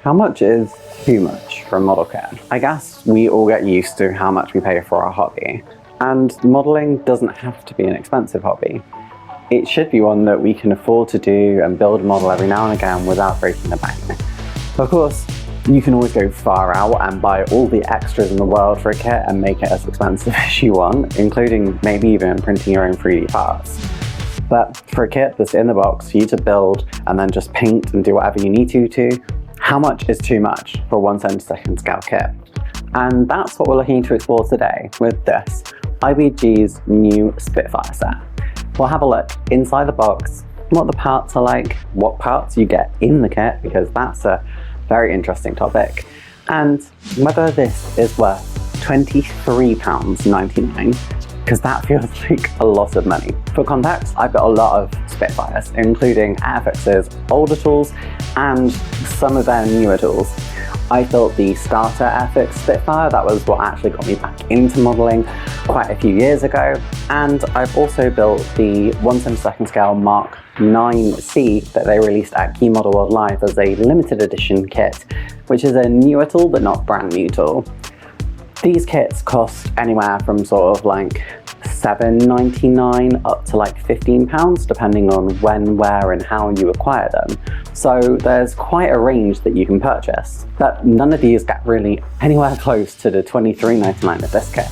how much is too much for a model kit? I guess we all get used to how much we pay for our hobby, and modelling doesn't have to be an expensive hobby. It should be one that we can afford to do and build a model every now and again without breaking the bank. Of course, you can always go far out and buy all the extras in the world for a kit and make it as expensive as you want, including maybe even printing your own 3D parts. But for a kit that's in the box for you to build and then just paint and do whatever you need to, how much is too much for a 1/72 scale kit? And that's what we're looking to explore today with this IBG's new Spitfire set. We'll have a look inside the box, what the parts are like, what parts you get in the kit, because that's a very interesting topic, and whether this is worth £23.99, because that feels like a lot of money. For context, I've got a lot of Spitfires, including Airfix's older tools and some of their newer tools. I built the starter Airfix Spitfire, that was what actually got me back into modelling quite a few years ago, and I've also built the 1/72 scale Mark 9C that they released at Key Model World Live as a limited edition kit, which is a newer tool but not brand new tool. These kits cost anywhere from sort of like $7.99 up to like £15, depending on when, where and how you acquire them. So there's quite a range that you can purchase, but none of these get really anywhere close to the £23.99 of this kit.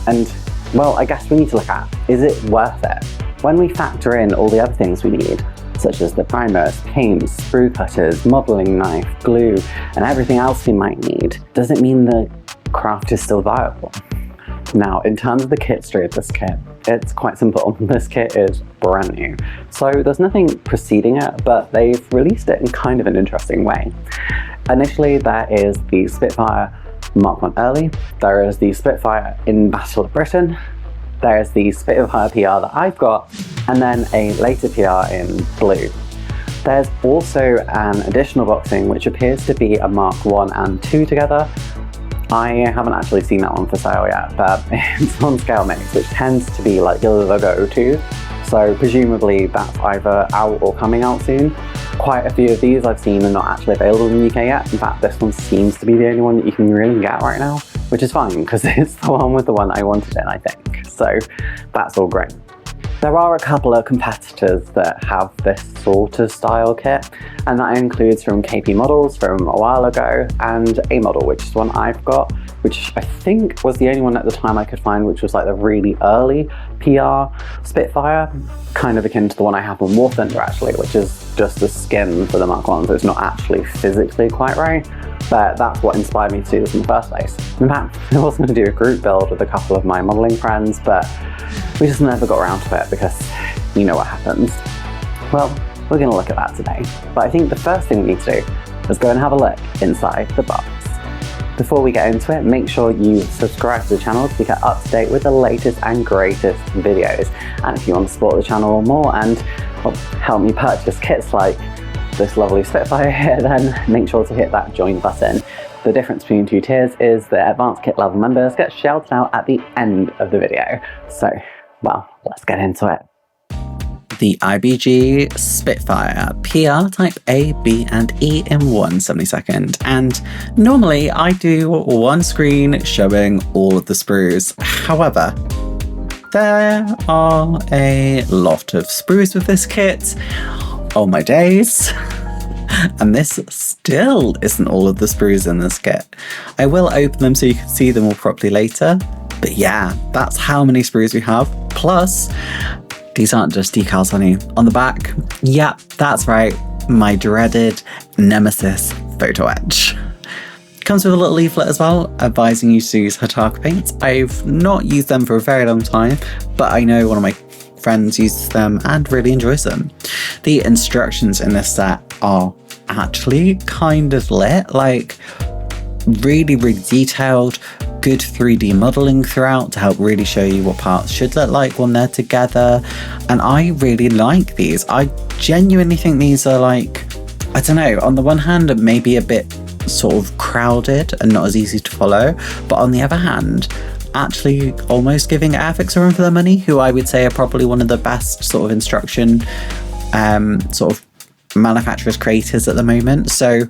And well, I guess we need to look at, is it worth it? When we factor in all the other things we need, such as the primers, paints, sprue cutters, modelling knife, glue, and everything else we might need, does it mean the craft is still viable? Now, in terms of the kit tree of this kit, it's quite simple. This kit is brand new. So there's nothing preceding it, but they've released it in kind of an interesting way. Initially, there is the Spitfire Mark 1 Early, there is the Spitfire in Battle of Britain, there is the Spitfire PR that I've got, and then a later PR in blue. There's also an additional boxing which appears to be a Mark 1 and 2 together. I haven't actually seen that one for sale yet, but it's on Scale Mix, which tends to be like the go-to. So presumably that's either out or coming out soon. Quite a few of these I've seen are not actually available in the UK yet. In fact, this one seems to be the only one that you can really get right now, which is fine because it's the one with the one I wanted in, I think. So that's all great. There are a couple of competitors that have this sort of style kit, and that includes from KP Models from a while ago, and A Model, which is one I've got, which I think was the only one at the time I could find, which was like the really early PR Spitfire, kind of akin to the one I have on War Thunder actually, which is just a skin for the Mark 1, so it's not actually physically quite right, but that's what inspired me to do this in the first place. In fact, I was going to do a group build with a couple of my modelling friends, but we just never got around to it because you know what happens. Well, we're going to look at that today, but I think the first thing we need to do is go and have a look inside the box. Before we get into it, make sure you subscribe to the channel to get up to date with the latest and greatest videos. And if you want to support the channel more and help me purchase kits like this lovely Spitfire here, then make sure to hit that join button. The difference between two tiers is the advanced kit level members get shouted out at the end of the video. So, well, let's get into it. The IBG Spitfire PR Type A, B and E in 1/72, and normally I do one screen showing all of the sprues. However, there are a lot of sprues with this kit. Oh my days. And this still isn't all of the sprues in this kit. I will open them so you can see them all properly later, but yeah, that's how many sprues we have. Plus, these aren't just decals, honey. On the back, yep, that's right, my dreaded nemesis photo etch. Comes with a little leaflet as well, advising you to use Hataka paints. I've not used them for a very long time, but I know one of my friends uses them and really enjoys them. The instructions in this set are actually kind of lit, like really detailed, good 3D modeling throughout to help really show you what parts should look like when they're together. And I really like these. I genuinely think these are like, I don't know, on the one hand, maybe a bit sort of crowded and not as easy to follow, but on the other hand, actually almost giving Airfix a run for their money, who I would say are probably one of the best sort of instruction sort of manufacturers creators at the moment. So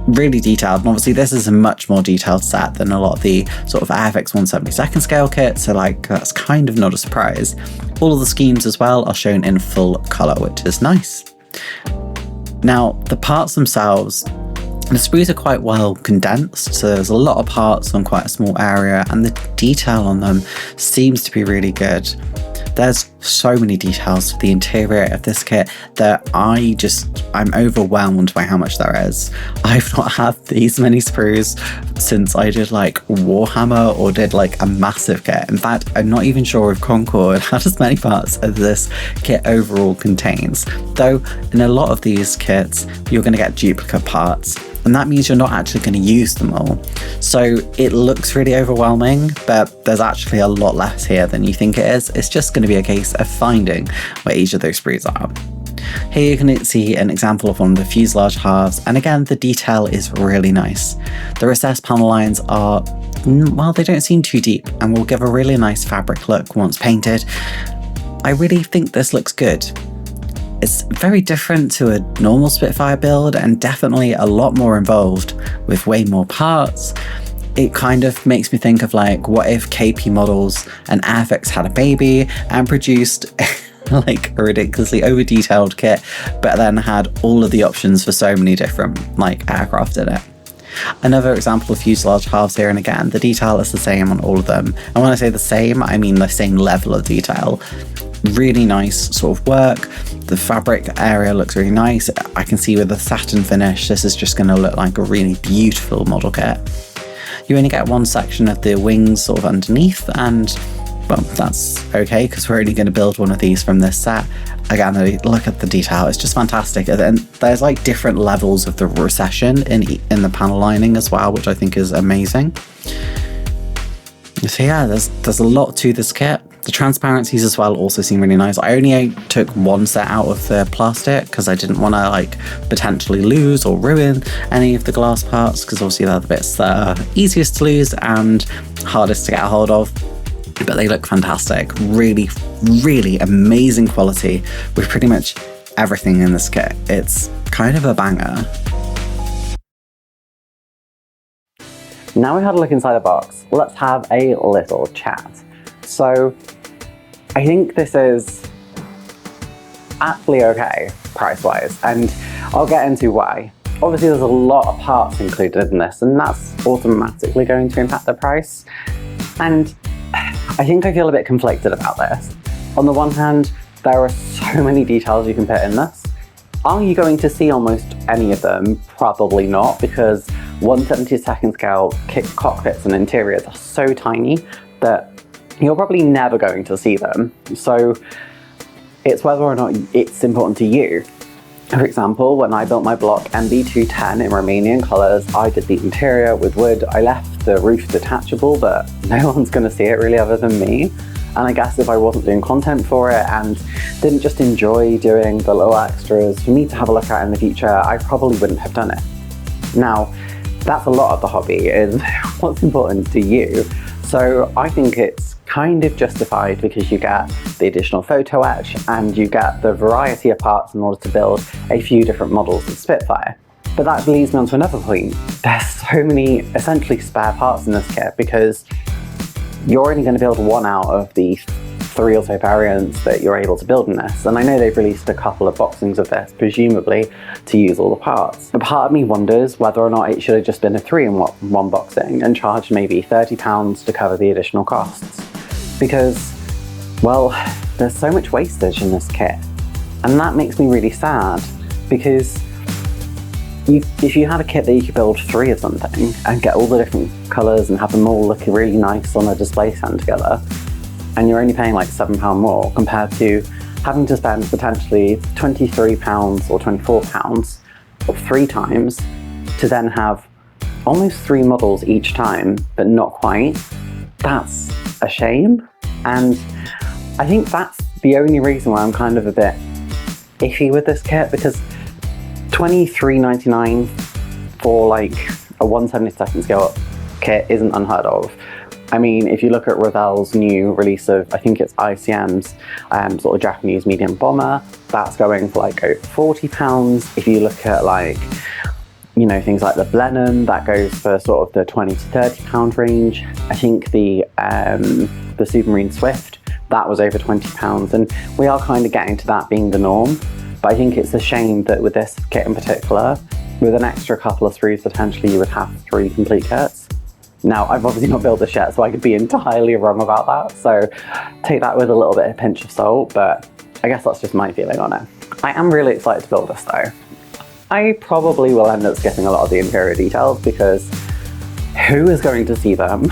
really detailed, and obviously this is a much more detailed set than a lot of the sort of Airfix 1/72 scale kits, so like that's kind of not a surprise. All of the schemes as well are shown in full colour, which is nice. Now, the parts themselves, the sprues are quite well condensed, so there's a lot of parts on quite a small area, and the detail on them seems to be really good. There's so many details to the interior of this kit that I'm overwhelmed by how much there is. I've not had these many sprues since I did like Warhammer or did like a massive kit. In fact, I'm not even sure if Concord had as many parts as this kit overall contains. Though in a lot of these kits, you're going to get duplicate parts, and that means you're not actually going to use them all. So it looks really overwhelming, but there's actually a lot less here than you think it is. It's just going to be a case of finding where each of those sprues are. Here you can see an example of one of the fuselage halves, and again, the detail is really nice. The recessed panel lines are, well, they don't seem too deep and will give a really nice fabric look once painted. I really think this looks good. It's very different to a normal Spitfire build and definitely a lot more involved with way more parts. It kind of makes me think of like, what if KP Models and Airfix had a baby and produced like a ridiculously over detailed kit, but then had all of the options for so many different like aircraft in it. Another example of fuselage halves here, and again, the detail is the same on all of them. And when I say the same, I mean the same level of detail. Really nice sort of work. The fabric area looks really nice. I can see with the satin finish, this is just going to look like a really beautiful model kit. You only get one section of the wings sort of underneath, and well, that's okay because we're only going to build one of these from this set. Again, look at the detail, it's just fantastic. And there's like different levels of the recession in the panel lining as well, which I think is amazing. So yeah, there's a lot to this kit. The transparencies as well also seem really nice. I only took one set out of the plastic because I didn't want to like potentially lose or ruin any of the glass parts, because obviously they're the bits that are easiest to lose and hardest to get a hold of. But they look fantastic. Really, really amazing quality with pretty much everything in this kit. It's kind of a banger. Now we had a look inside the box, let's have a little chat. So I think this is actually okay price-wise, and I'll get into why. Obviously there's a lot of parts included in this, and that's automatically going to impact the price. And I think I feel a bit conflicted about this. On the one hand, there are so many details you can put in this. Are you going to see almost any of them? Probably not, because 1/72 scale cockpits and interiors are so tiny that you're probably never going to see them. So it's whether or not it's important to you. For example, when I built my block MB210 in Romanian colours, I did the interior with wood. I left the roof detachable, but no one's going to see it really other than me. And I guess if I wasn't doing content for it and didn't just enjoy doing the little extras for me to have a look at in the future, I probably wouldn't have done it. Now, that's a lot of the hobby, is what's important to you. So I think it's kind of justified because you get the additional photo etch and you get the variety of parts in order to build a few different models of Spitfire. But that leads me on to another point. There's so many essentially spare parts in this kit because you're only going to build one out of the 3 or so variants that you're able to build in this. And I know they've released a couple of boxings of this, presumably to use all the parts. But part of me wonders whether or not it should have just been a 3-in-1 boxing and charged maybe £30 to cover the additional costs. Because, well, there's so much wastage in this kit. And that makes me really sad, because if you had a kit that you could build 3 of something and get all the different colours and have them all looking really nice on a display stand together, and you're only paying like £7 more compared to having to spend potentially £23 or £24 or 3 times to then have almost 3 models each time, but not quite. That's a shame. And I think that's the only reason why I'm kind of a bit iffy with this kit, because $23.99 for like a 1/72 scale kit isn't unheard of. I mean, if you look at Revell's new release of, I think it's ICM's sort of Japanese medium bomber, that's going for like over £40. If you look at like you know, things like the Blenheim, that goes for sort of the £20 to £30 range. I think the Supermarine Swift, that was over £20, and we are kind of getting to that being the norm. But I think it's a shame that with this kit in particular, with an extra couple of screws, potentially you would have 3 complete kits. Now, I've obviously not built this yet, so I could be entirely wrong about that. So take that with a little bit of pinch of salt, but I guess that's just my feeling on it. I am really excited to build this though. I probably will end up skipping a lot of the interior details because who is going to see them?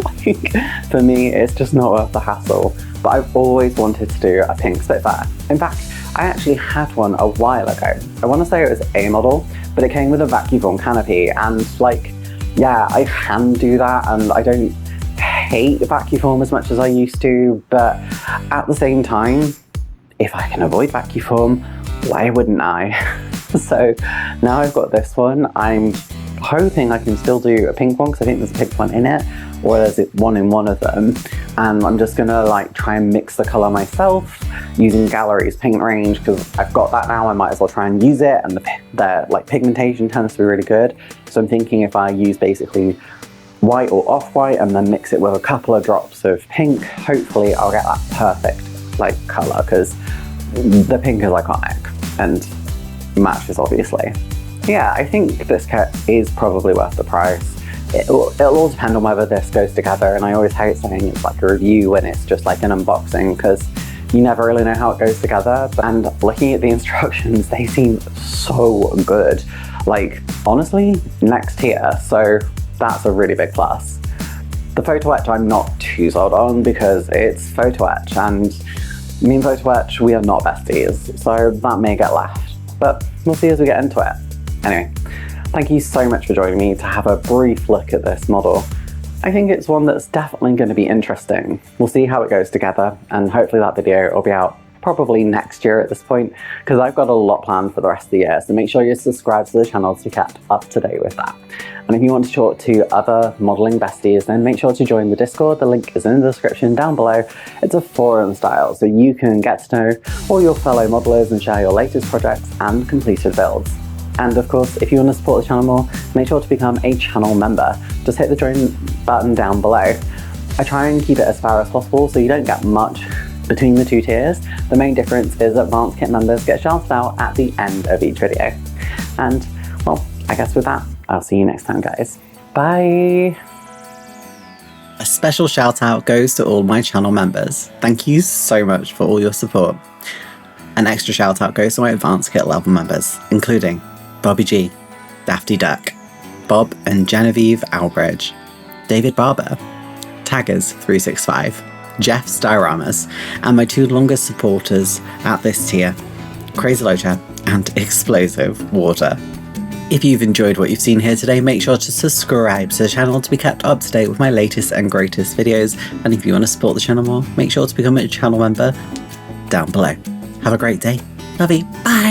Like, for me, it's just not worth the hassle. But I've always wanted to do a pink Spitfire. In fact, I actually had one a while ago. I want to say it was a model, but it came with a vacuum form canopy, and like, yeah, I can do that, and I don't hate vacuum form as much as I used to, but at the same time, if I can avoid vacuum form, why wouldn't I? So now I've got this one. I'm hoping I can still do a pink one because I think there's a pink one in it, or there's one in one of them. And I'm just gonna like try and mix the color myself using Gallery's paint range because I've got that now. I might as well try and use it, and the like pigmentation tends to be really good. So I'm thinking if I use basically white or off-white and then mix it with a couple of drops of pink, hopefully I'll get that perfect like color, because the pink is iconic and matches obviously. Yeah, I think this kit is probably worth the price. It'll all depend on whether this goes together, and I always hate saying it's like a review when it's just like an unboxing because you never really know how it goes together. And looking at the instructions, they seem so good. Like, honestly, next tier, so that's a really big plus. The photo etch I'm not too sold on because it's photo etch, and me and photo etch, we are not besties, so that may get left, but we'll see as we get into it. Anyway, thank you so much for joining me to have a brief look at this model. I think it's one that's definitely going to be interesting. We'll see how it goes together, and hopefully that video will be out probably next year at this point, because I've got a lot planned for the rest of the year, so make sure you're subscribed to the channel to be kept up to date with that. And if you want to talk to other modelling besties, then make sure to join the Discord. The link is in the description down below. It's a forum style, so you can get to know all your fellow modelers and share your latest projects and completed builds. And of course, if you want to support the channel more, make sure to become a channel member. Just hit the join button down below. I try and keep it as fair as possible so you don't get much between the two tiers. The main difference is advanced kit members get shouted out at the end of each video. And well, I guess with that, I'll see you next time, guys. Bye! A special shout out goes to all my channel members. Thank you so much for all your support. An extra shout out goes to my advanced kit level members, including Bobby G, Dafty Duck, Bob and Genevieve Albridge, David Barber, Taggers365, Jeff Styramas, and my 2 longest supporters at this tier, Crazy Loacher and Explosive Water. If you've enjoyed what you've seen here today, make sure to subscribe to the channel to be kept up to date with my latest and greatest videos. And if you want to support the channel more, make sure to become a channel member down below. Have a great day. Love you. Bye.